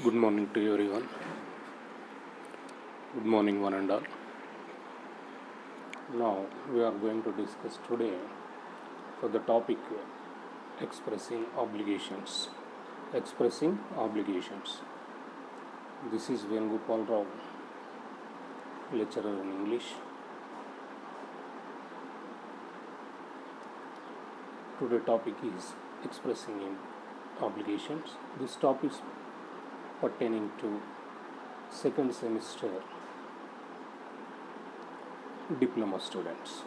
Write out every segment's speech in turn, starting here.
Good morning to everyone. Good morning, one and all. Now we are going to discuss today for the topic expressing obligations. Expressing obligations. This is Venugopal Rao, lecturer in English. Today topic is expressing obligations. This topic is pertaining to second semester diploma students.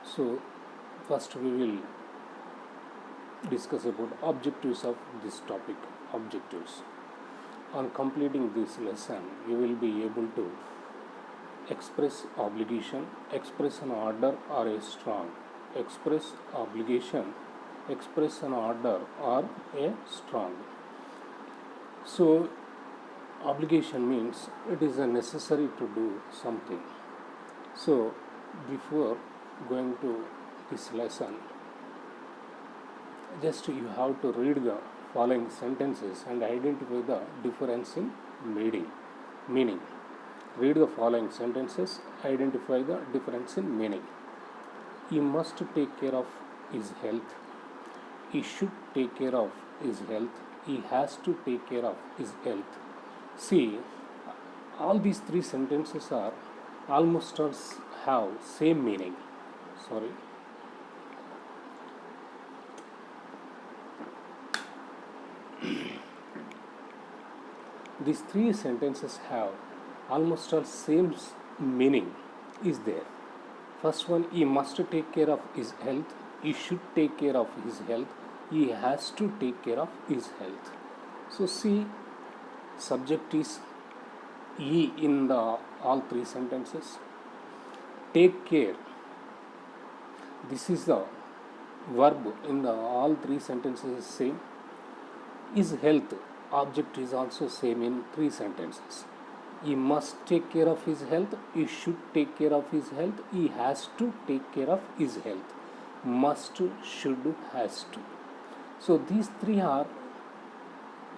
So first we will discuss about objectives of this topic. Objectives. On completing this lesson, you will be able to express obligation, express an order or a strong, express obligation, express an order or a strong. So obligation means it is a necessary to do something. So before going to this lesson, just you have to read the following sentences and identify the difference in meaning. Read the following sentences, identify the difference in meaning. He must take care of his health. He should take care of his health. He has to take care of his health. See, all these three sentences are almost all have same meaning. Sorry. These three sentences have almost all same meaning is there. First one, he must take care of his health. He should take care of his health. He has to take care of his health. So see, subject is he in the all three sentences. Take care. This is the verb in the all three sentences is same. His health object is also same in three sentences. He must take care of his health. He should take care of his health. He has to take care of his health. Must, should, has to. So these three are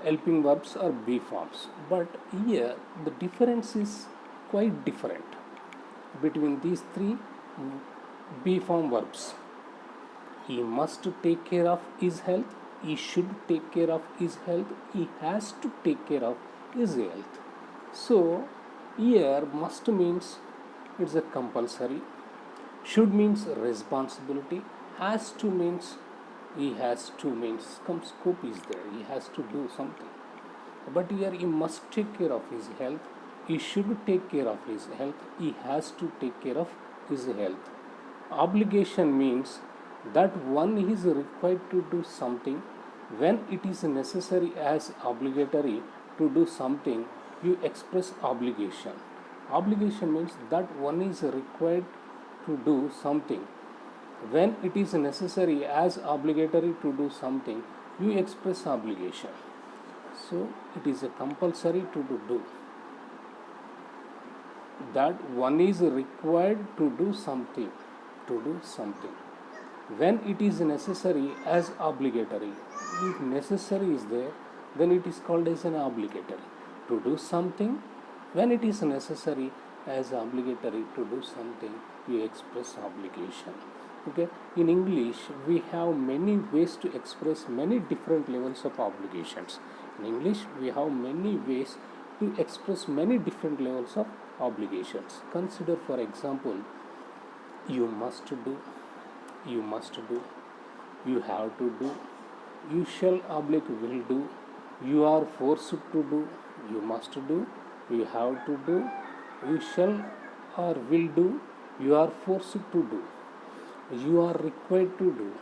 helping verbs or be forms. But here the difference is quite different between these three be form verbs. He must take care of his health. He should take care of his health. He has to take care of his health. So here must means it's a compulsory. Should means responsibility. Has to means he has to means some scope is there. He has to do something. But here he must take care of his health. He should take care of his health. He has to take care of his health. Obligation means that one is required to do something. When it is necessary as obligatory to do something, you express obligation. Obligation means that one is required to do something. When it is necessary as obligatory to do something, you express obligation. So it is a compulsory to do. That one is required to do something. When it is necessary as obligatory, if necessary is there, then it is called as an obligatory to do something. When it is necessary as obligatory to do something, you express obligation. Okay, in English we have many ways to express many different levels of obligations. In English we have many ways to express many different levels of obligations. Consider, for example, you must do, you have to do, you shall will do, you are forced to do, you must do, you have to do, you shall or will do, you are forced to do, you are required to do,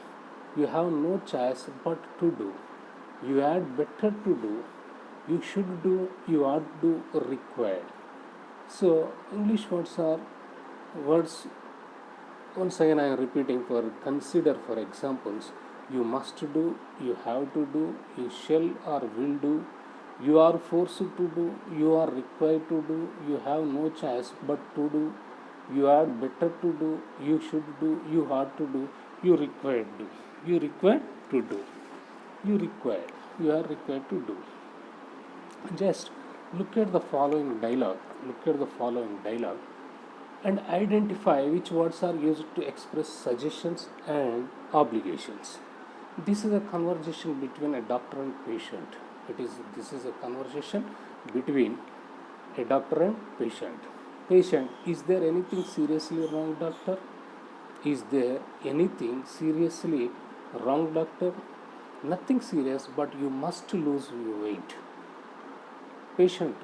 you have no choice but to do, you had better to do, you should do, you ought to do, required. So English words are words. Once again I am repeating for consider, for examples. You must do, you have to do, you shall or will do, you are forced to do, you are required to do, you have no choice but to do, you are better to do, you should do, you ought to do, you required to do, you required to do, you are required to do. Just look at the following dialogue. Look at the following dialogue and identify which words are used to express suggestions and obligations. This is a conversation between a doctor and patient. This is a conversation between a doctor and patient. Patient, is there anything seriously wrong, doctor? Is there anything seriously wrong, doctor? Nothing serious, but you must lose weight. Patient,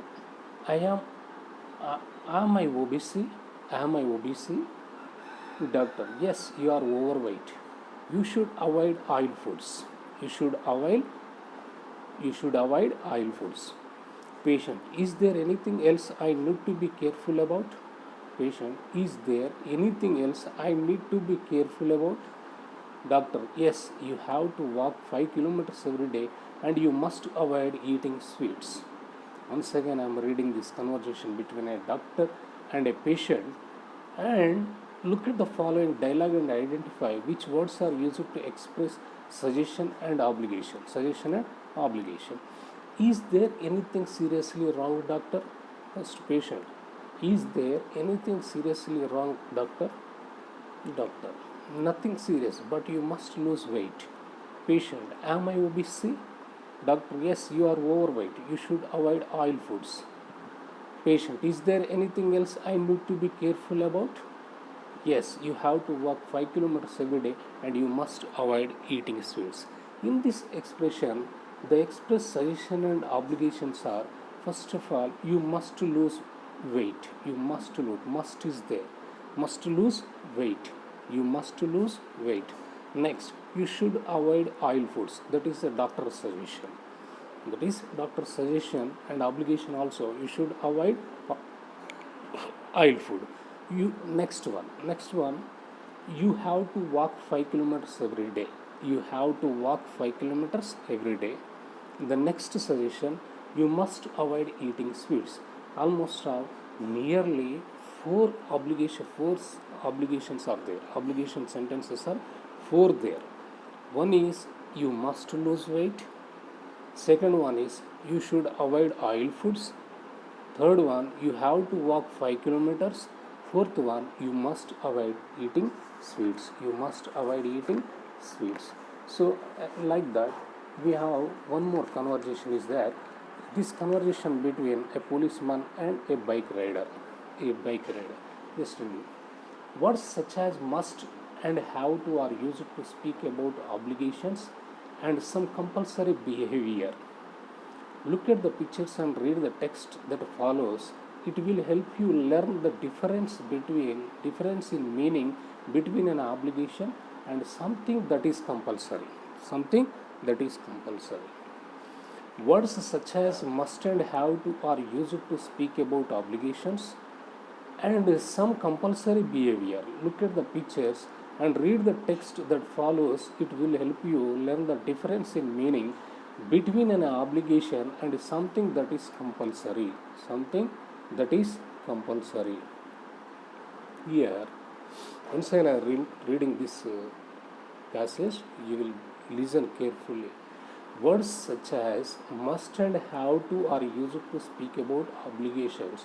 I am I obese? Am I obese? Doctor, yes, you are overweight. You should avoid oil foods. You should avoid oil foods. Patient, is there anything else I need to be careful about? Patient, is there anything else I need to be careful about? Doctor, yes, you have to walk 5 kilometers every day and you must avoid eating sweets. Once again, I am reading this conversation between a doctor and a patient, and look at the following dialogue and identify which words are used to express suggestion and obligation. Suggestion and obligation. Is there anything seriously wrong, doctor? First patient. Is there anything seriously wrong, doctor? Doctor. Nothing serious, but you must lose weight. Patient. Am I obese? Doctor. Yes, you are overweight. You should avoid oil foods. Patient. Is there anything else I need to be careful about? Yes, you have to walk 5 kilometers every day and you must avoid eating sweets. In this expression, the express suggestion and obligations are, first of all, you must lose weight. You must lose. Must is there. Must lose weight. You must lose weight. Next, you should avoid oil foods. That is a doctor's suggestion. That is doctor's suggestion and obligation also. You should avoid oil food. Next one, you have to walk 5 kilometers every day. You have to walk 5 kilometers every day. The next suggestion, you must avoid eating sweets. Almost all, nearly four obligations are there. Obligation sentences are four there. One is you must lose weight. Second one is you should avoid oil foods. Third one, you have to walk 5 kilometers. Fourth one, you must avoid eating sweets. You must avoid eating sweets. So, like that, we have one more conversation is that this conversation between a policeman and a bike rider. Just tell me, words such as must and have to are used to speak about obligations and some compulsory behavior. Look at the pictures and read the text that follows. It will help you learn the difference in meaning between an obligation and something that is compulsory. Something that is compulsory. Words such as must and have to are used to speak about obligations and some compulsory behavior. Look at the pictures and read the text that follows. It will help you learn the difference in meaning between an obligation and something that is compulsory. Something that is compulsory. Here, once I am reading this passage, you will listen carefully. Words such as must and have to are used to speak about obligations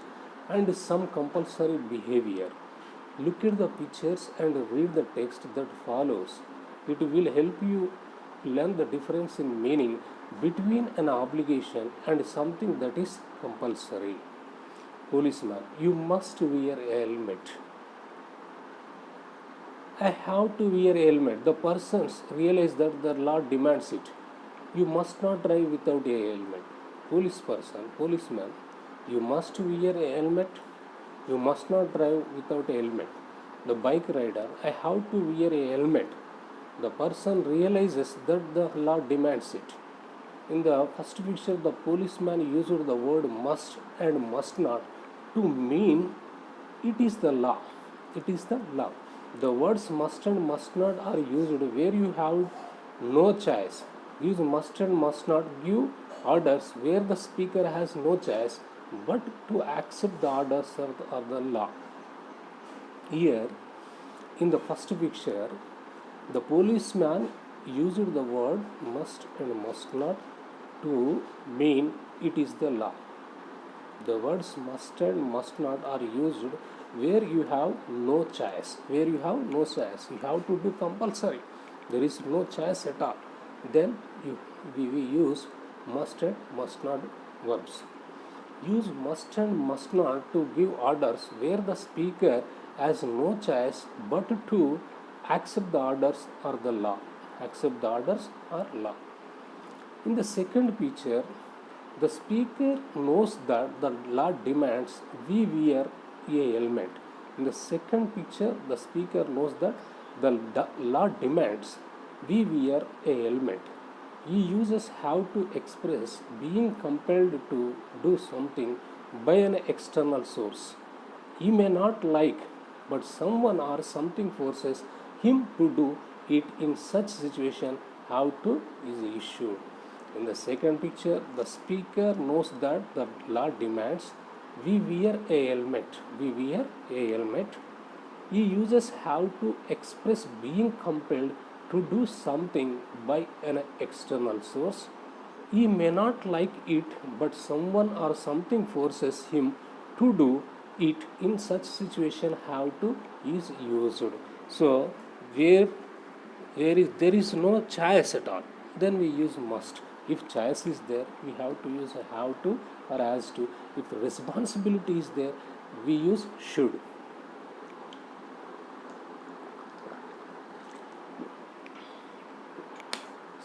and some compulsory behavior. Look at the pictures and read the text that follows. It will help you learn the difference in meaning between an obligation and something that is compulsory. Policeman, you must wear a helmet. I have to wear a helmet. The persons realize that the law demands it. You must not drive without a helmet. Policeman, you must wear a helmet. You must not drive without a helmet. The bike rider, I have to wear a helmet. The person realizes that the law demands it. In the first picture, the policeman used the word must and must not to mean it is the law. It is the law. The words must and must not are used where you have no choice. Use must and must not give orders where the speaker has no choice but to accept the orders of the law. Here, in the first picture, the policeman used the word must and must not to mean it is the law. The words must and must not are used where you have no choice. Where you have no choice, you have to do compulsory. There is no choice at all. Then we use must and must not verbs. Use must and must not to give orders where the speaker has no choice but to accept the orders or the law. Accept the orders or law. In the second picture, the speaker knows that the law demands we wear a helmet. In the second picture, the speaker knows that the law demands we wear a helmet. He uses how to express being compelled to do something by an external source. He may not like, but someone or something forces him to do it in such situation. How to is the issue. In the second picture, the speaker knows that the law demands we wear a helmet. We wear a helmet. He uses how to express being compelled to do something by an external source. He may not like it, but someone or something forces him to do it in such situation. How to is used. So there is no choice at all, then we use must. If choice is there, we have to use a have to or has to. If responsibility is there, we use should.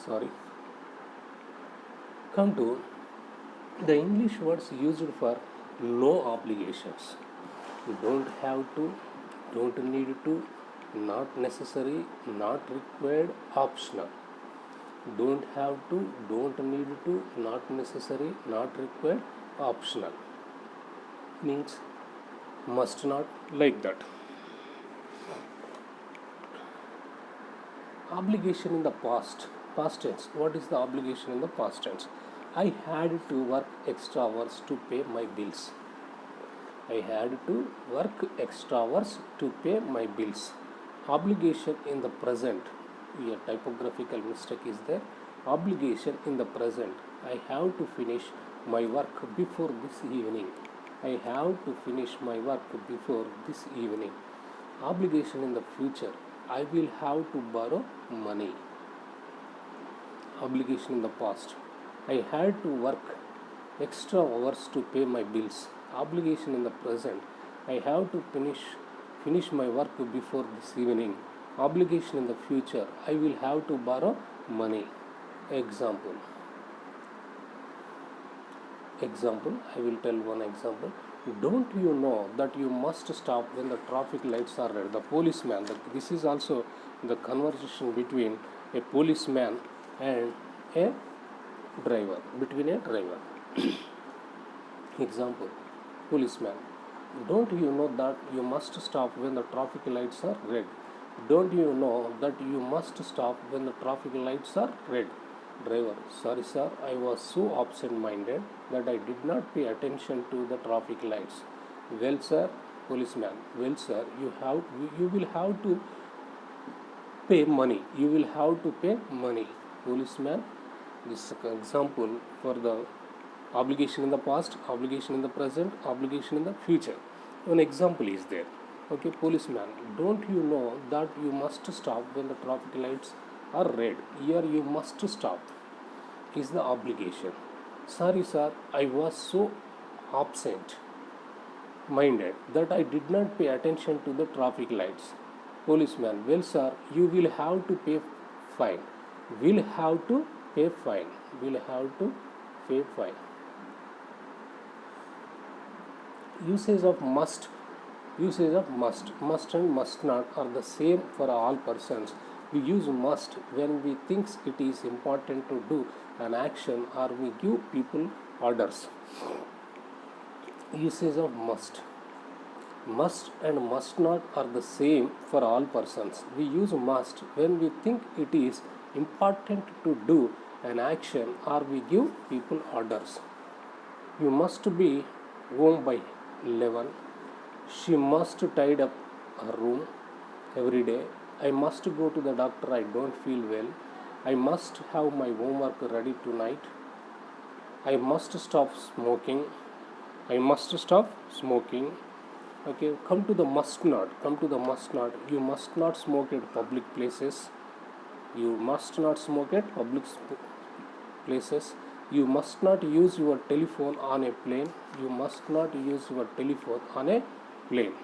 Sorry. Come to the English words used for no obligations. Don't have to, don't need to, not necessary, not required, optional. Don't have to, don't need to, not necessary, not required, optional. Means must not, like that. Obligation in the past tense. What is the obligation in the past tense? I had to work extra hours to pay my bills. I had to work extra hours to pay my bills. Obligation in the present. A typographical mistake is there. Obligation in the present. I have to finish my work before this evening. I have to finish my work before this evening. Obligation in the future. I will have to borrow money. Obligation in the past. I had to work extra hours to pay my bills. Obligation in the present. I have to finish my work before this evening. Obligation in the future. I will have to borrow money. Example. I will tell one example. Don't you know that you must stop when the traffic lights are red? The policeman. This is also the conversation between a policeman and a driver. Between a driver. Example. Policeman. Don't you know that you must stop when the traffic lights are red? Don't you know that you must stop when the traffic lights are red? Driver. Sorry sir, I was so absent-minded that I did not pay attention to the traffic lights. Well sir. Policeman. Well sir, you will have to pay money. You will have to pay money. Policeman. This is an example for the obligation in the past, obligation in the present, obligation in the future. One example is there. Okay, policeman. Don't you know that you must stop when the traffic lights are red? Here you must stop is the obligation. Sorry sir, I was so absent minded that I did not pay attention to the traffic lights. Policeman. Well sir, you will have to pay fine. Will have to pay fine. Will have to pay fine. Usage of must and must not are the same for all persons. We use must when we think it is important to do an action or we give people orders. Usage of must and must not are the same for all persons. We use must when we think it is important to do an action or we give people orders. You must be home by 11. She must tidy up her room every day. I must go to the doctor. I don't feel well. I must have my homework ready tonight. I must stop smoking. I must stop smoking. Okay, come to the must not. Come to the must not. You must not smoke at public places. You must not smoke at public places. You must not use your telephone on a plane. You must not use your telephone on a plane.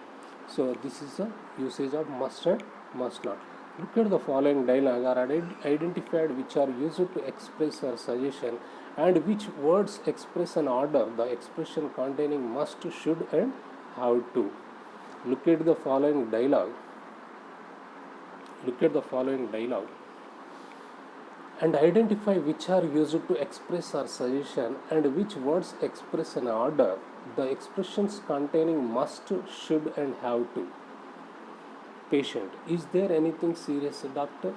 So this is the usage of must and must not. Look at the following dialogue are identified which are used to express a suggestion and which words express an order. The expression containing must, should and have to. Look at the following dialogue. Look at the following dialogue and identify which are used to express our suggestion and which words express an order. The expressions containing must, should and have to. Patient: is there anything serious, doctor?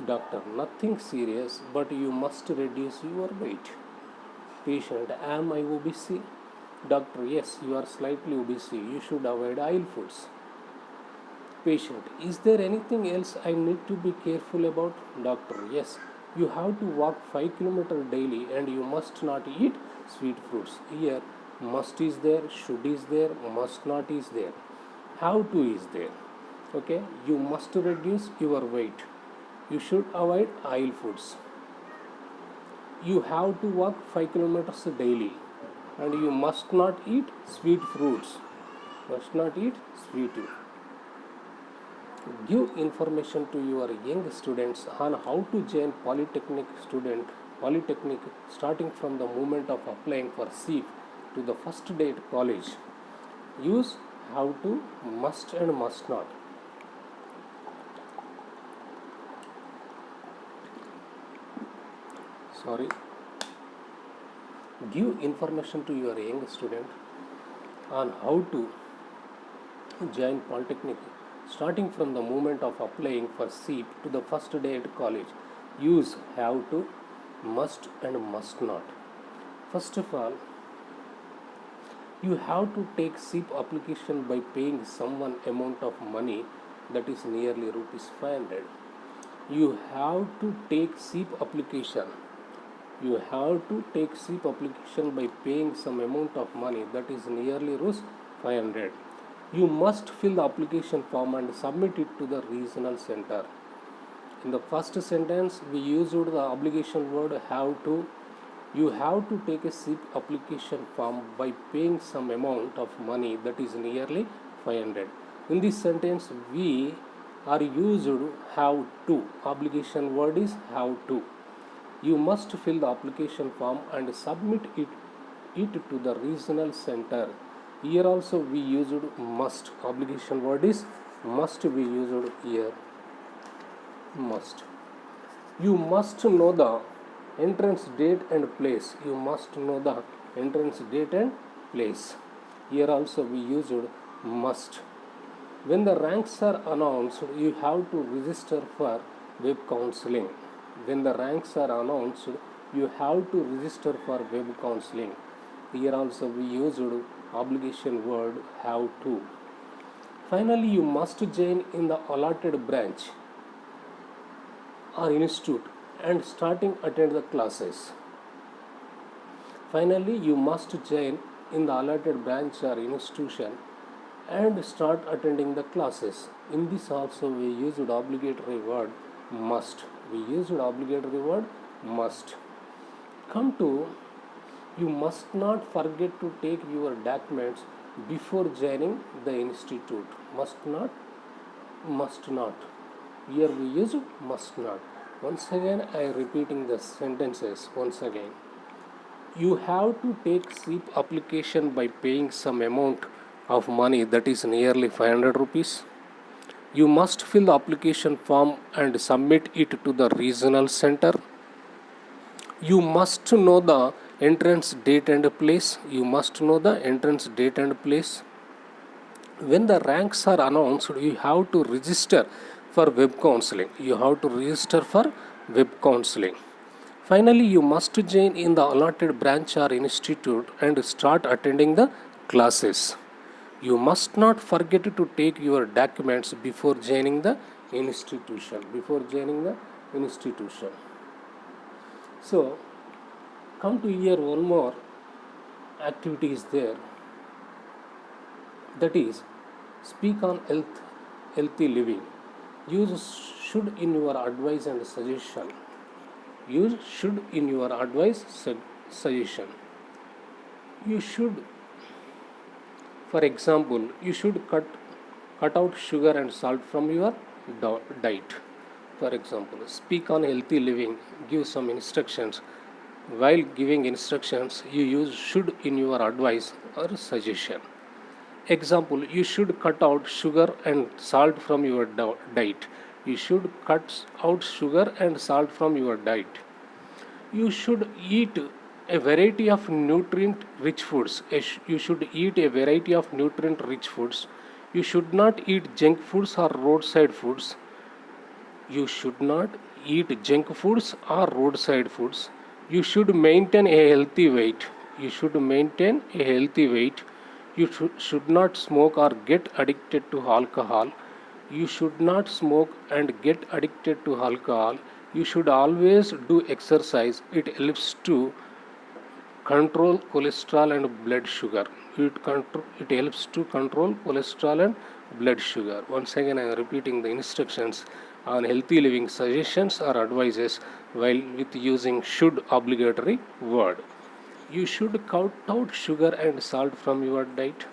Doctor: nothing serious, but you must reduce your weight. Patient: am I obese? Doctor: yes, you are slightly obese. You should avoid oil foods. Patient: is there anything else I need to be careful about? Doctor: yes, you have to walk 5 kilometers daily and you must not eat sweet fruits. Here must is there, should is there, must not is there, have to is there. Okay, you must reduce your weight. You should avoid oil foods. You have to walk 5 kilometers daily and you must not eat sweet fruits. Must not eat sweet. Give information to your young students on how to join polytechnic starting from the moment of applying for SEEP to the first day at college. Use how to, must and must not. Give information to your young student on how to join polytechnic starting from the moment of applying for SEEP to the first day at college. Use have to, must and must not. First of all, you have to take SEEP application by paying someone amount of money that is nearly rupees 500. You have to take SEEP application. You have to take SEEP application by paying some amount of money that is nearly Rs 500. You must fill the application form and submit it to the regional center. In the first sentence, we used the obligation word have to. You have to take a SEEP application form by paying some amount of money that is nearly 500. In this sentence, we are used have to. Obligation word is have to. You must fill the application form and submit it to the regional center. Here also we used must. Obligation word is must be used here. Must. You must know the entrance date and place. You must know the entrance date and place. Here also we used must. When the ranks are announced, you have to register for web counseling. When the ranks are announced, you have to register for web counseling. Here also we used obligation word have to. Finally, you must join in the allotted branch or institute and starting attend the classes. Finally, you must join in the allotted branch or institution and start attending the classes. In this also we used obligatory word must. We used obligatory word must. Come to, you must not forget to take your documents before joining the institute. Must not, must not. Here we use must not. Once again I am repeating the sentences once again. You have to take SEEP application by paying some amount of money that is nearly 500 rupees. You must fill the application form and submit it to the regional center. You must know the entrance date and place. You must know the entrance date and place. When the ranks are announced, you have to register for web counseling. You have to register for web counseling. Finally, you must join in the allotted branch or institute and start attending the classes. You must not forget to take your documents before joining the institution. So, Come to here, one more activity is there, that is speak on healthy living. Use should in your advice and suggestion. Use should in your advice suggestion. You should, for example, you should cut out sugar and salt from your diet. For example, speak on healthy living, give some instructions. While giving instructions, you use should in your advice or suggestion. Example, you should cut out sugar and salt from your diet. You should cut out sugar and salt from your diet. You should eat a variety of nutrient rich foods. You should eat a variety of nutrient rich foods. You should not eat junk foods or roadside foods. You should not eat junk foods or roadside foods. You should maintain a healthy weight. You should maintain a healthy weight. You should not smoke or get addicted to alcohol. You should not smoke and get addicted to alcohol. You should always do exercise. It helps to control cholesterol and blood sugar. It helps to control cholesterol and blood sugar. Once again, I am repeating the instructions on healthy living suggestions or advices while with using should obligatory word. You should cut out sugar and salt from your diet.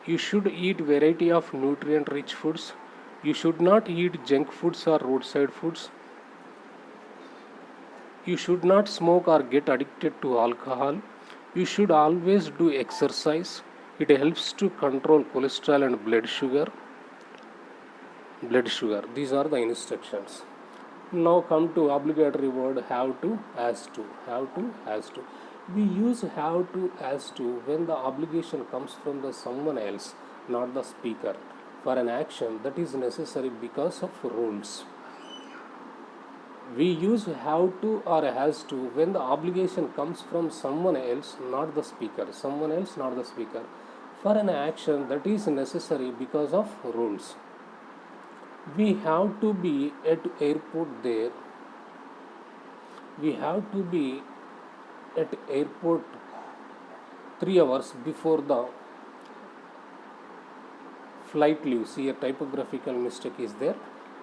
You should eat variety of nutrient rich foods. You should not eat junk foods or roadside foods. You should not smoke or get addicted to alcohol. You should always do exercise. It helps to control cholesterol and blood sugar. These are the instructions. Now come to obligatory word have to, has to. We use have to, has to when the obligation comes from the someone else, not the speaker, for an action that is necessary because of rules. We use have to or has to when the obligation comes from someone else, not the speaker. For an action that is necessary because of rules. We have to be at airport there. We have to be at airport 3 hours before the flight leaves. Here typographical mistake is there.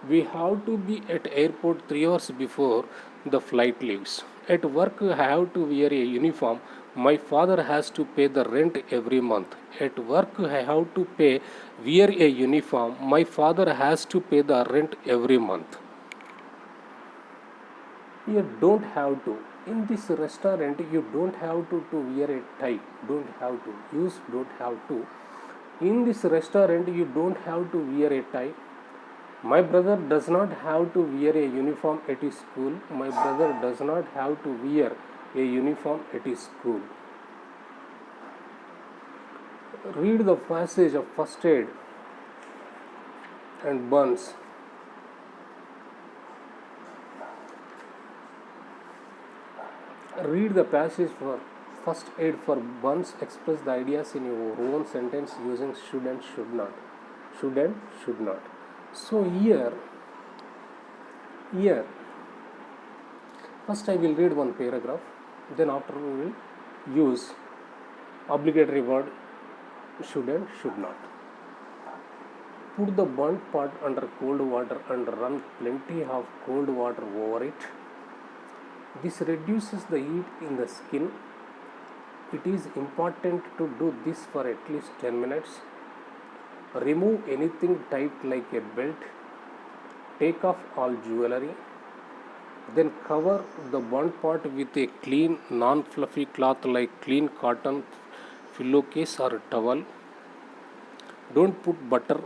We have to be at airport 3 hours before the flight leaves. At work I have to wear a uniform. My father has to pay the rent every month. At work I have to wear a uniform. My father has to pay the rent every month. You don't have to. In this restaurant you don't have to wear a tie. Don't have to. Use don't have to. In this restaurant you don't have to wear a tie. My brother does not have to wear a uniform at his school. My brother does not have to wear a uniform at his school. Read the passage of first aid and burns. Read the passage for first aid for burns. Express the ideas in your own sentence using should and should not. So here first I will read one paragraph, then after we will use obligatory word should and should not. Put the burnt part under cold water and run plenty of cold water over it. This reduces the heat in the skin. It is important to do this for at least 10 minutes. Remove anything tight like a belt. Take off all jewelry. Then cover the burnt part with a clean, non-fluffy cloth like clean cotton pillowcase or towel. Don't put butter,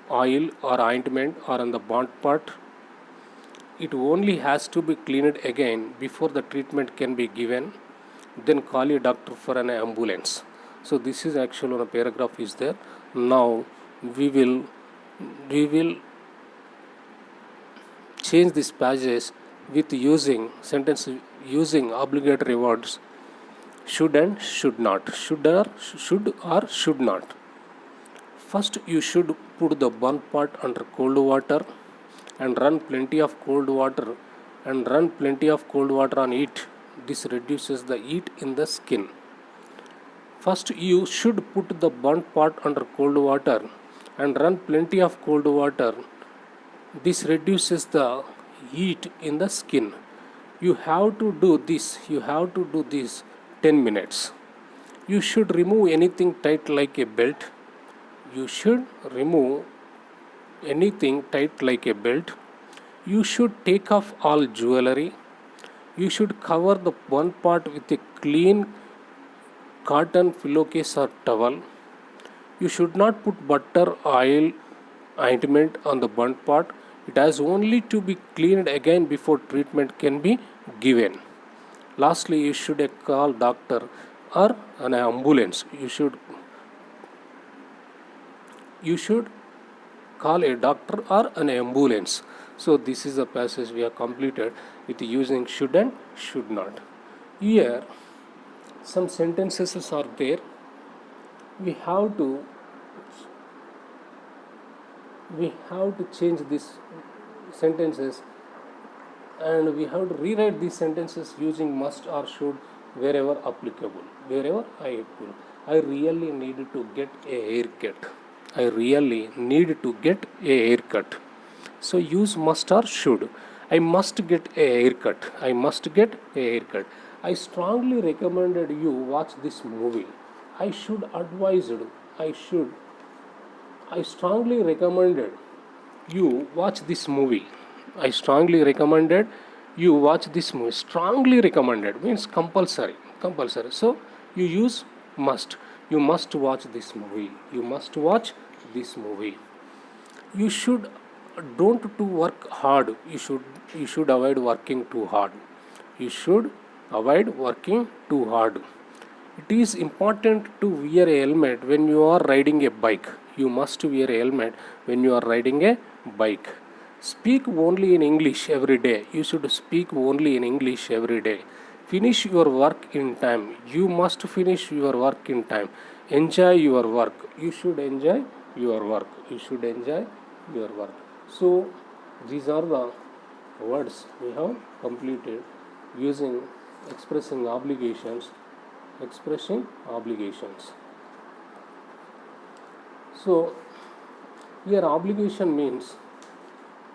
oil or ointment on the burnt part. It only has to be cleaned again before the treatment can be given. Then call a doctor for an ambulance. So this is actually a paragraph is there. Now we will change this passage with using sentence using obligatory words should and should not. Should or should not. First you should put the burnt part under cold water and run plenty of cold water on it This reduces the heat in the skin. First, you should put the burnt part under cold water and run plenty of cold water. This reduces the heat in the skin. You have to do this 10 minutes. You should remove anything tight like a belt. You should remove anything tight like a belt. You should take off all jewelry. You should cover the one part with a clean cotton pillowcase or towel. You should not put butter, oil, ointment on the burnt part. It has only to be cleaned again before treatment can be given. Lastly, you should call doctor or an ambulance. You should call a doctor or an ambulance. So this is the passage we have completed with using should and should not. Here some sentences are there. We have to change these sentences, and we have to rewrite these sentences using must or should wherever applicable. I really need to get a haircut. So use must or should. I must get a haircut. I strongly recommended you watch this movie. I strongly recommended you watch this movie. Strongly recommended means compulsory. So you use must. You must watch this movie. You should don't to work hard. You should avoid working too hard. It is important to wear a helmet when you are riding a bike. You must wear a helmet when you are riding a bike. Speak only in English every day. You should speak only in English every day. Finish your work in time. You must finish your work in time. Enjoy your work. You should enjoy your work. So these are the words we have completed using expressing obligations. So here obligation means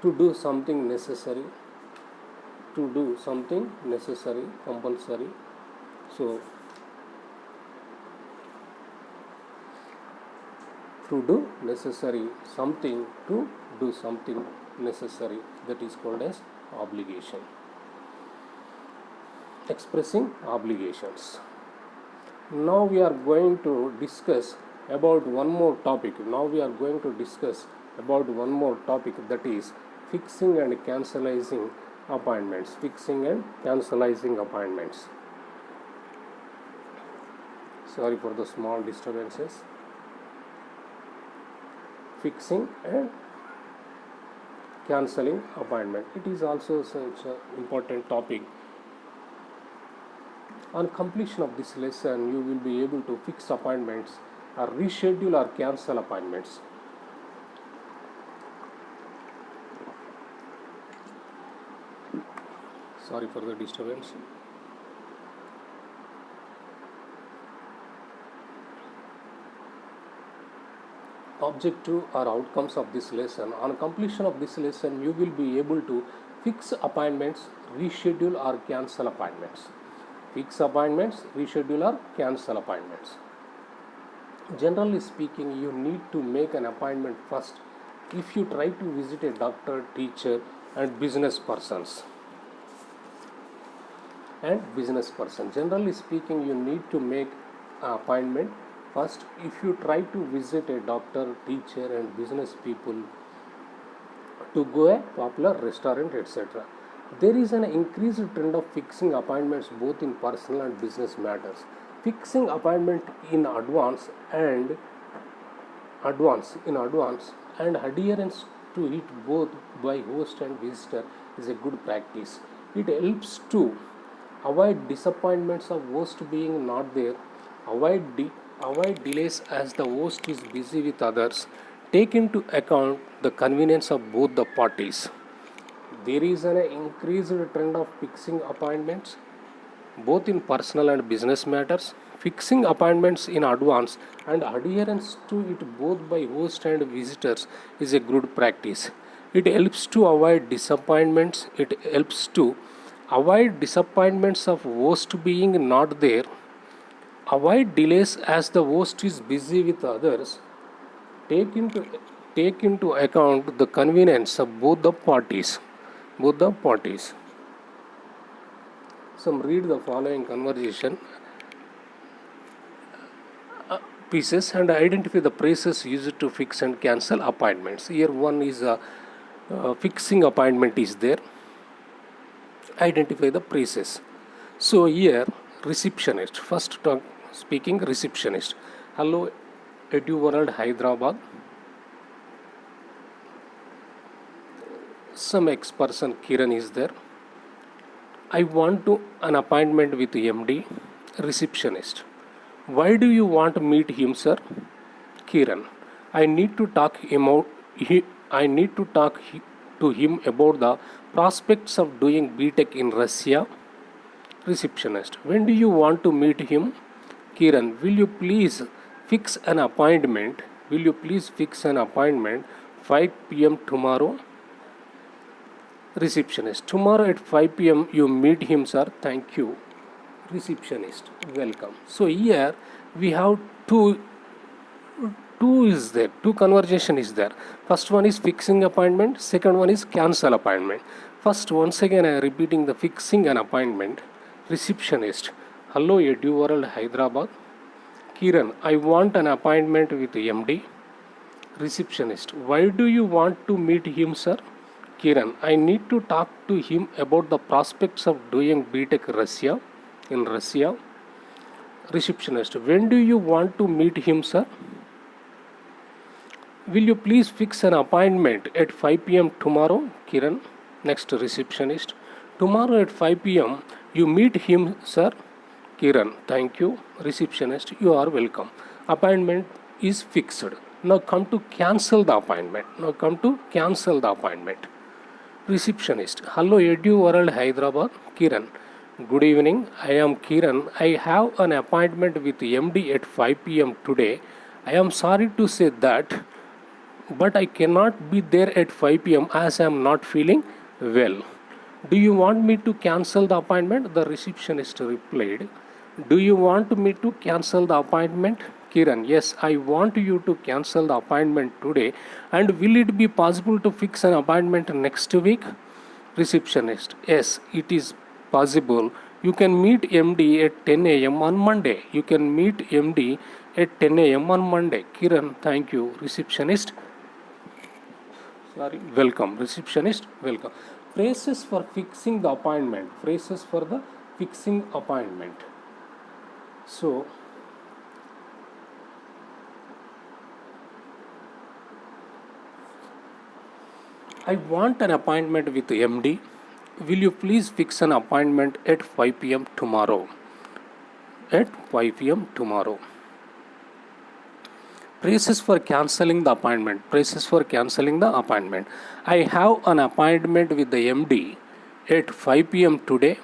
to do something necessary, compulsory. So to do something necessary, that is called as obligation. Expressing obligations. Now we are going to discuss about one more topic. That is fixing and cancelling appointments. Sorry for the small disturbances. Fixing and cancelling appointment. It is also such an important topic. On completion of this lesson, you will be able to fix appointments or reschedule or cancel appointments. Sorry for the disturbance. Objective or outcomes of this lesson. On completion of this lesson, you will be able to fix appointments, reschedule or cancel appointments. Generally speaking, you need to make an appointment first if you try to visit a doctor, teacher and business persons. Generally speaking, you need to make an appointment first if you try to visit a doctor, teacher and business people, to go a popular restaurant, etc. There is an increased trend of fixing appointments both in personal and business matters. Fixing appointment in advance and adherence to it both by host and visitor is a good practice. It helps to avoid disappointments of host being not there, avoid delays as the host is busy with others, take into account the convenience of both the parties. There is an increased trend of fixing appointments both in personal and business matters. Fixing appointments in advance and adherence to it both by host and visitors is a good practice. It helps to avoid disappointments. It helps to avoid disappointments of host being not there. Avoid delays as the host is busy with others. Take into take into account the convenience of both the parties. Both the parties. Some read the following conversation pieces and identify the phrases used to fix and cancel appointments. Here one is fixing appointment is there. Identify the phrases. So here receptionist. First talk speaking receptionist. Hello, Edu World Hyderabad. Some ex-person Kiran is there. I want to an appointment with MD. Receptionist. Why do you want to meet him, sir? Kiran. I need to talk to him about the prospects of doing BTech in Russia. Receptionist. When do you want to meet him? Kiran. Will you please fix an appointment? 5 p.m. tomorrow? Receptionist. Tomorrow at 5 p.m. you meet him, sir. Thank you. Receptionist. Welcome. So here we have two conversation is there. First one is fixing appointment. Second one is cancel appointment. First, once again I am repeating the fixing an appointment. Receptionist. Hello, Edu World Hyderabad. Kiran. I want an appointment with MD. Receptionist. Why do you want to meet him, sir? Kiran. I need to talk to him about the prospects of doing BTech in Russia. Receptionist. When do you want to meet him, sir? Will you please fix an appointment at 5 p.m. tomorrow? Kiran. Next receptionist. Tomorrow at 5 p.m. you meet him, sir. Kiran. Thank you. Receptionist. You are welcome. Appointment is fixed. Now come to cancel the appointment. Receptionist. Hello, Edu World Hyderabad. Kiran. Good evening. I am Kiran. I have an appointment with MD at 5 p.m. today. I am sorry to say that, but I cannot be there at 5 p.m. as I am not feeling well. Do you want me to cancel the appointment? The receptionist replied. Do you want me to cancel the appointment? Kiran. Yes, I want you to cancel the appointment today. And will it be possible to fix an appointment next week? Receptionist. Yes, it is possible. You can meet MD at 10 a.m. on Monday. Kiran. Thank you. Receptionist. Welcome. Receptionist. Welcome. Phrases for fixing the appointment. So, I want an appointment with MD. Will you please fix an appointment at 5 p.m. tomorrow? Phrases for cancelling the appointment. I have an appointment with the MD at 5 p.m. today.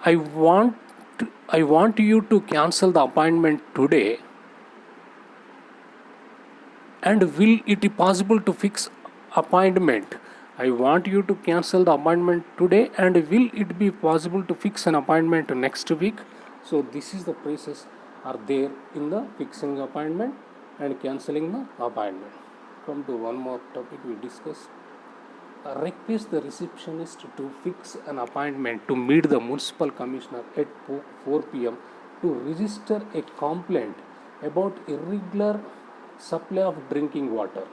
I want you to cancel the appointment today. And will it be possible to fix appointment? I want you to cancel the appointment today, and will it be possible to fix an appointment next week? So this is the phrases are there in the fixing appointment and cancelling the appointment. Come to one more topic we discuss. Request the receptionist to fix an appointment to meet the municipal commissioner at 4 p.m. to register a complaint about irregular supply of drinking water.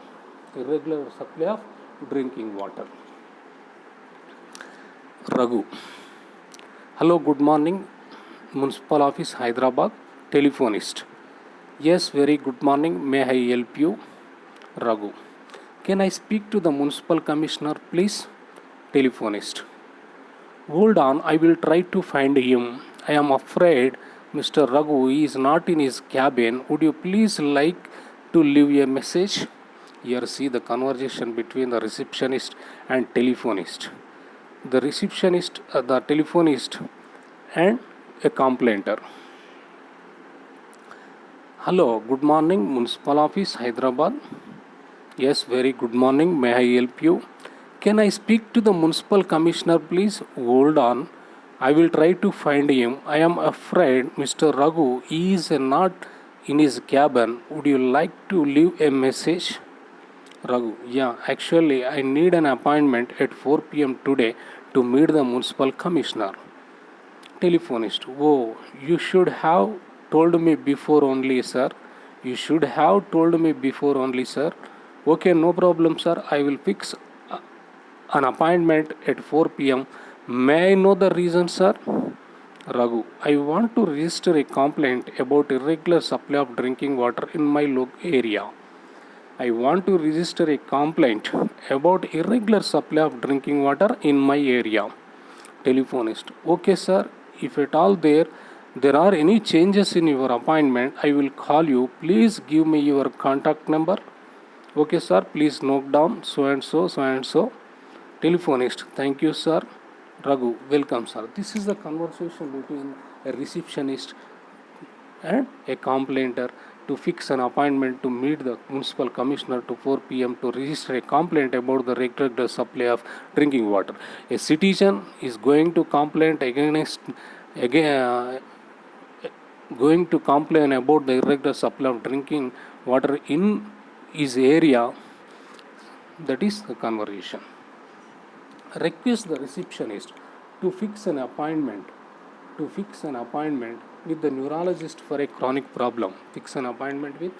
Raghu. Hello, good morning. Municipal Office, Hyderabad. Telephonist. Yes, very good morning. May I help you? Raghu. Can I speak to the municipal commissioner, please? Telephonist. Hold on, I will try to find him. I am afraid Mr. Raghu is not in his cabin. Would you please like to leave a message? Here see the conversation between the receptionist and telephonist. The telephonist and a complainter. Hello, good morning, Municipal Office, Hyderabad. Yes, very good morning. May I help you? Can I speak to the Municipal Commissioner, please? Hold on. I will try to find him. I am afraid Mr. Raghu is not in his cabin. Would you like to leave a message? Raghu, yeah, actually, I need an appointment at 4 p.m. today to meet the Municipal Commissioner. Telephonist, oh, you should have told me before only, sir. You should have told me before only, sir. Okay, no problem, sir. I will fix an appointment at 4 p.m. May I know the reason, sir? Raghu, I want to register a complaint about irregular supply of drinking water in my area. I want to register a complaint about irregular supply of drinking water in my area. Telephonist, okay, sir. If at all there are any changes in your appointment, I will call you. Please give me your contact number. Okay, sir. Please note down so and so, so and so. Telephonist, thank you, sir. Raghu, welcome, sir. This is the conversation between a receptionist and a complainter to fix an appointment to meet the Municipal Commissioner to 4 p.m. to register a complaint about the irregular supply of drinking water. A citizen is going to complain about the irregular supply of drinking water in his area. That is the conversation. Request the receptionist to fix an appointment with the neurologist for a chronic problem. Fix an appointment with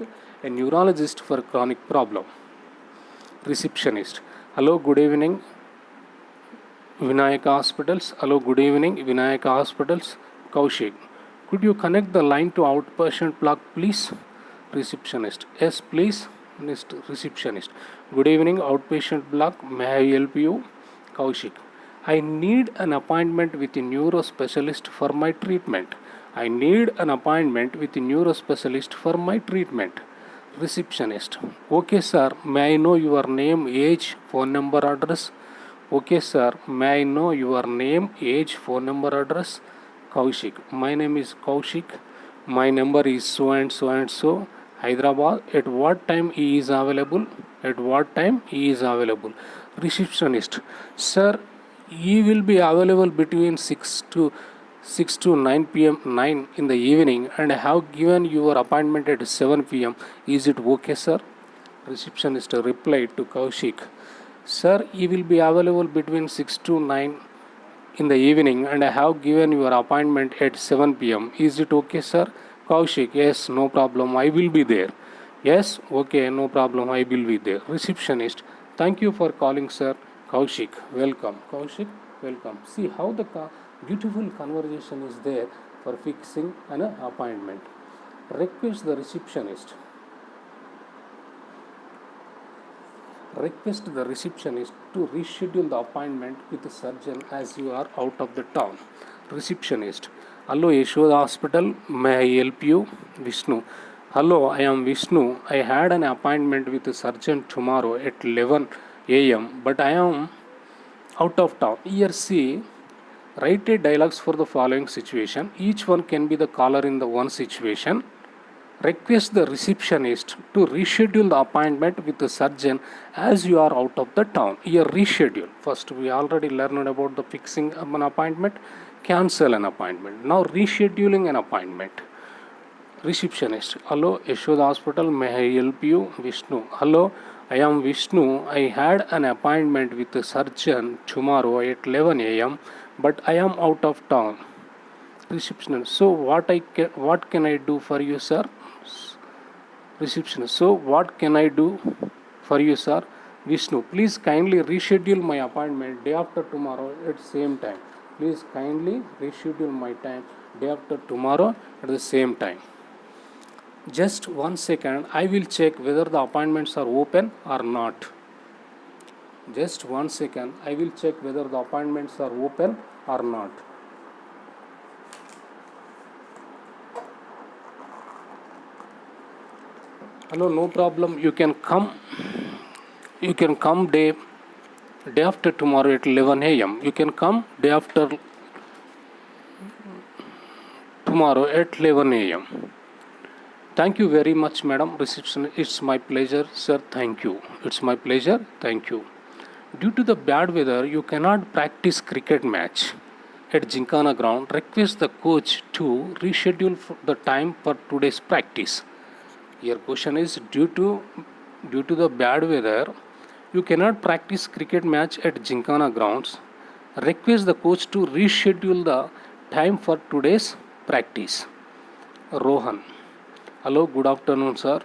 a neurologist for a chronic problem. Receptionist, hello, good evening, Vinayaka Hospitals. Hello, good evening, Vinayaka Hospitals. Kaushik, could you connect the line to outpatient block, please? Receptionist, yes, please. Next, receptionist, good evening, outpatient block. May I help you? Kaushik, I need an appointment with a neurospecialist for my treatment. I need an appointment with a neurospecialist for my treatment. Receptionist, okay, sir. May I know your name, age, phone number, address? Okay, sir. May I know your name, age, phone number, address? Kaushik, my name is Kaushik. My number is so and so and so. Hyderabad. At what time he is available? At what time he is available? Receptionist, sir, he will be available between 6 to 9 p.m. 9 in the evening, and I have given your appointment at 7 p.m. Is it okay, sir? Receptionist replied to Kaushik, sir, he will be available between 6 to 9 in the evening, and I have given your appointment at 7 p.m. Is it okay, sir? Kaushik, yes, no problem, I will be there. Yes, okay, no problem, I will be there. Receptionist, thank you for calling, sir. Kaushik, welcome. Kaushik, welcome. See how the beautiful conversation is there for fixing an appointment. Request the receptionist to reschedule the appointment with the surgeon as you are out of the town. Receptionist, hello, Yashoda Hospital, may I help you? Vishnu, hello, I am Vishnu. I had an appointment with the surgeon tomorrow at 11 a.m. but I am out of town. Here, see, write a dialogues for the following situation. Each one can be the caller in the one situation. Request the receptionist to reschedule the appointment with the surgeon as you are out of the town. Here, reschedule. First, we already learned about the fixing of an appointment, cancel an appointment. Now, rescheduling an appointment. Receptionist, hello, Yashoda Hospital, may I help you? Vishnu, hello, I am Vishnu. I had an appointment with the surgeon tomorrow at 11 a.m. but I am out of town. Receptionist, so what can I do for you, sir? Receptionist, so what can I do for you, sir? Vishnu, please kindly reschedule my appointment day after tomorrow at same time. Please kindly reschedule my time day after tomorrow at the same time. Just 1 second, I will check whether the appointments are open or not. Just 1 second, I will check whether the appointments are open or not. Hello, no problem. You can come day after tomorrow at 11 a.m. You can come day after tomorrow at 11 a.m. Thank you very much, madam. Reception, it's my pleasure, sir. Thank you. It's my pleasure. Thank you. Due to the bad weather, you cannot practice cricket match at Gincana ground. Request the coach to reschedule the time for today's practice. Your question is due to the bad weather, you cannot practice cricket match at Gincana grounds. Request the coach to reschedule the time for today's practice. Rohan. Hello, good afternoon, sir.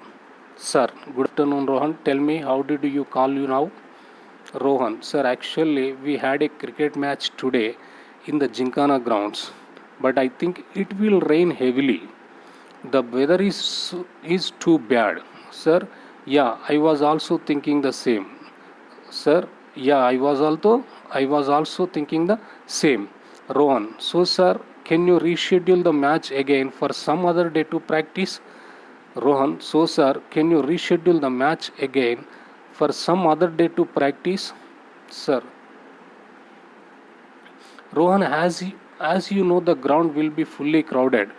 Sir, good afternoon, Rohan. Tell me, how did you call you now? Rohan, sir, actually we had a cricket match today in the Gincana grounds, but I think it will rain heavily. The weather is too bad. Sir, yeah, I was also thinking the same. Sir, yeah, I was also thinking the same. Rohan, so sir, can you reschedule the match again for some other day to practice? Rohan, so sir, can you reschedule the match again for some other day to practice? Sir. Rohan, as you know, the ground will be fully crowded.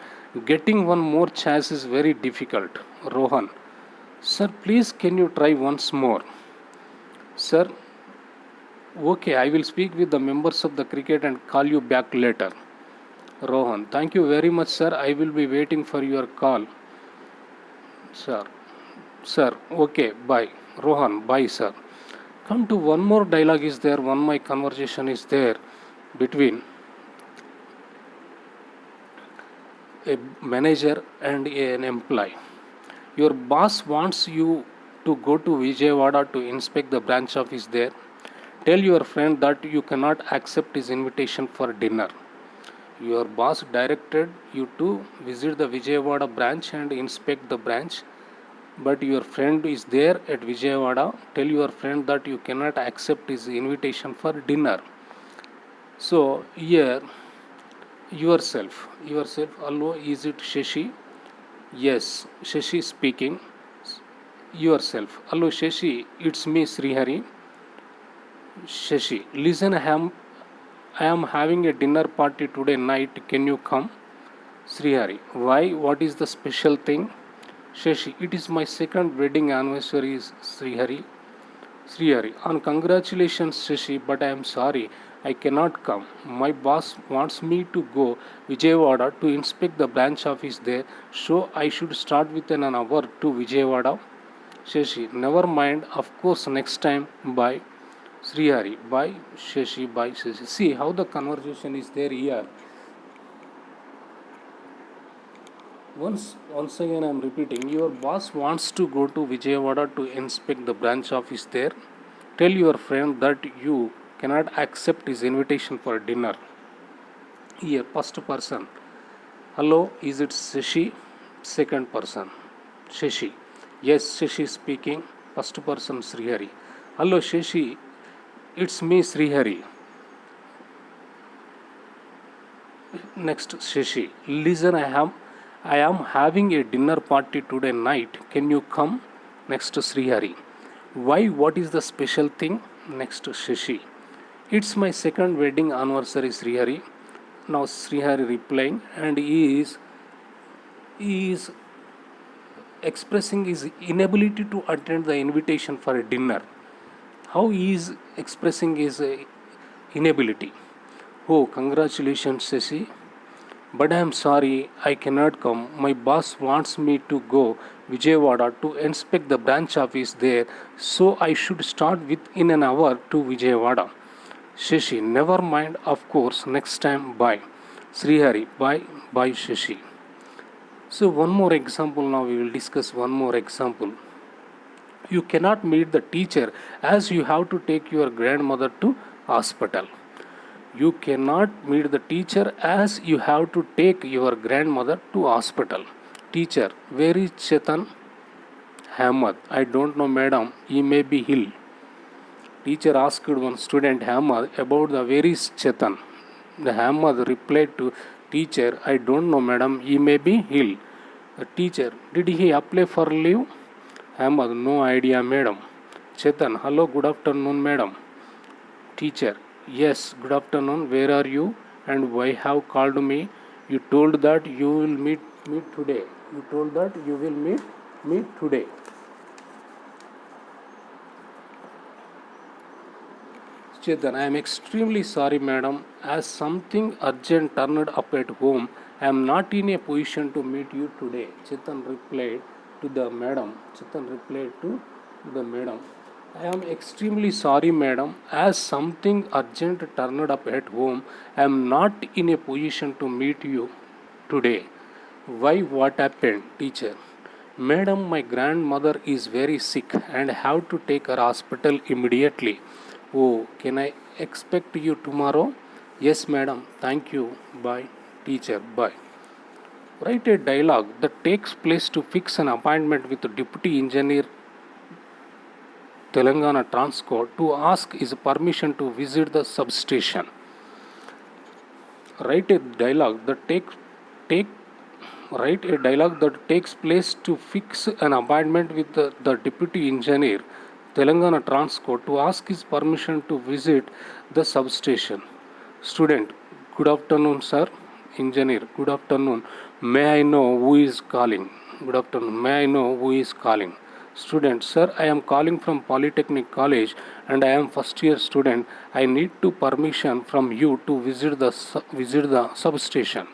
Getting one more chance is very difficult. Rohan, sir, please can you try once more? Sir, okay, I will speak with the members of the cricket and call you back later. Rohan, thank you very much, sir. I will be waiting for your call. Sir, okay, bye. Rohan, bye, sir. Come to one more dialogue is there, one my conversation is there between a manager and an employee. Your boss wants you to go to Vijayawada to inspect the branch office there. Tell your friend that you cannot accept his invitation for dinner. Your boss directed you to visit the Vijayawada branch and inspect the branch, but your friend is there at Vijayawada. Tell your friend that you cannot accept his invitation for dinner. So here yourself, hello, is it Shashi? Yes, Shashi speaking. Yourself, hello Shashi, it's me Srihari. Shashi, listen, I am having a dinner party today night, can you come? Srihari, why? What is the special thing? Shashi, it is my second wedding anniversary, Srihari. Srihari, on congratulations Shashi, but I am sorry, I cannot come. My boss wants me to go Vijayawada to inspect the branch office there, so I should start within an hour to Vijayawada. Shashi, never mind, of course next time, bye. Srihari, bye Shashi, bye Shashi. See how the conversation is there here. Once again I am repeating, your boss wants to go to Vijayawada to inspect the branch office there. Tell your friend that you cannot accept his invitation for dinner. Here, first person. Hello, is it Shashi? Second person. Shashi. Yes, Shashi speaking. First person Srihari. Hello Shashi, it's me Srihari. Next Shashi. Listen, I am having a dinner party today night. Can you come? Next Srihari. Why? What is the special thing? Next Shashi. It's my second wedding anniversary, Srihari. Now Srihari replying, and he is expressing his inability to attend the invitation for a dinner. How he is expressing his inability? Oh, congratulations, Shashi. But I am sorry, I cannot come. My boss wants me to go Vijayawada to inspect the branch office there, so I should start within an hour to Vijayawada. Shashi, never mind, of course, next time, bye. Srihari, bye Shashi. So one more example now, we will discuss one more example. You cannot meet the teacher as you have to take your grandmother to hospital. You cannot meet the teacher as you have to take your grandmother to hospital. Teacher, where is Chetan? Hamad, I don't know madam, he may be ill. Teacher asked one student Hamad about the where is Chetan. The Hamad replied to teacher, I don't know madam, he may be ill. The teacher, did he apply for leave? Hamad, no idea madam. Chetan, hello, good afternoon madam. Teacher, yes, good afternoon, where are you and why have called me? You told that you will meet today. You told that you will meet today. Chetan, I am extremely sorry, madam. As something urgent turned up at home, I am not in a position to meet you today. Chetan replied to the madam. I am extremely sorry, madam. As something urgent turned up at home, I am not in a position to meet you today. Why? What happened, teacher? Madam, my grandmother is very sick and have to take her hospital immediately. Oh, can I expect you tomorrow? Yes, madam. Thank you. Bye. Teacher, bye. Write a dialogue that takes place to fix an appointment with the Deputy Engineer Telangana Transco to ask his permission to visit the substation. Write a dialogue that takes place to fix an appointment with the Deputy Engineer Telangana Transco to ask his permission to visit the substation. Student, good afternoon, sir. Engineer, good afternoon. May I know who is calling? Good afternoon. May I know who is calling? Student, sir, I am calling from Polytechnic College and I am first year student. I need to permission from you to visit the substation.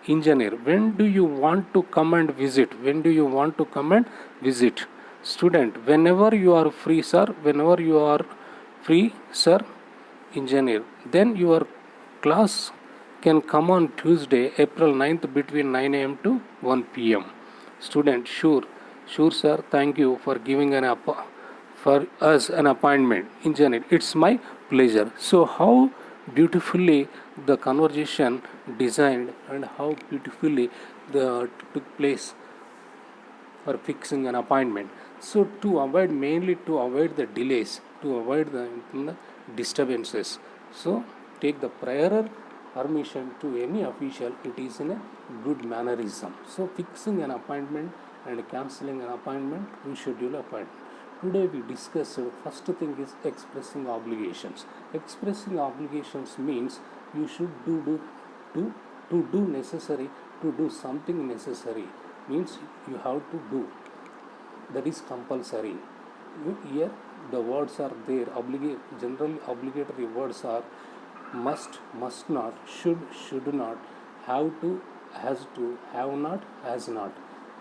Engineer, when do you want to come and visit? When do you want to come and visit? Student, whenever you are free, sir. Whenever you are free, sir. Engineer, then your class can come on Tuesday, April 9th between 9 a.m. to 1 p.m. Student, sure, sir. Thank you for giving for us an appointment. Engineer, it's my pleasure. So how beautifully the conversation designed and how beautifully the took place for fixing an appointment. So to avoid the delays, to avoid the disturbances, so take the prior permission to any official. It is in a good mannerism. So fixing an appointment and cancelling an appointment, reschedule appointment. Today we discussed first thing is expressing obligations. Expressing obligations means you should do necessary, to do something necessary means you have to do. That is compulsory. Here the words are there. Generally obligatory words are must, must not, should not, have to, has to, have not, has not.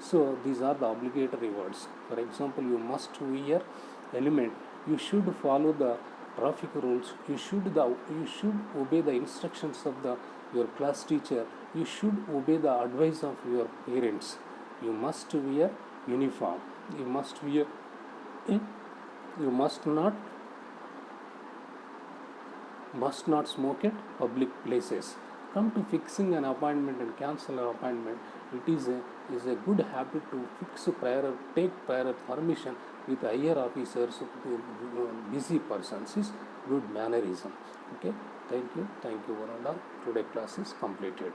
So these are the obligatory words. For example, you must wear helmet. You should follow the traffic rules. You should obey the instructions of your class teacher. You should obey the advice of your parents. You must wear uniform. You must not smoke at public places. Come to fixing an appointment and cancel an appointment. It is a good habit to take prior permission with higher officers, busy persons is good mannerism. Okay, thank you, one and all. Today class is completed.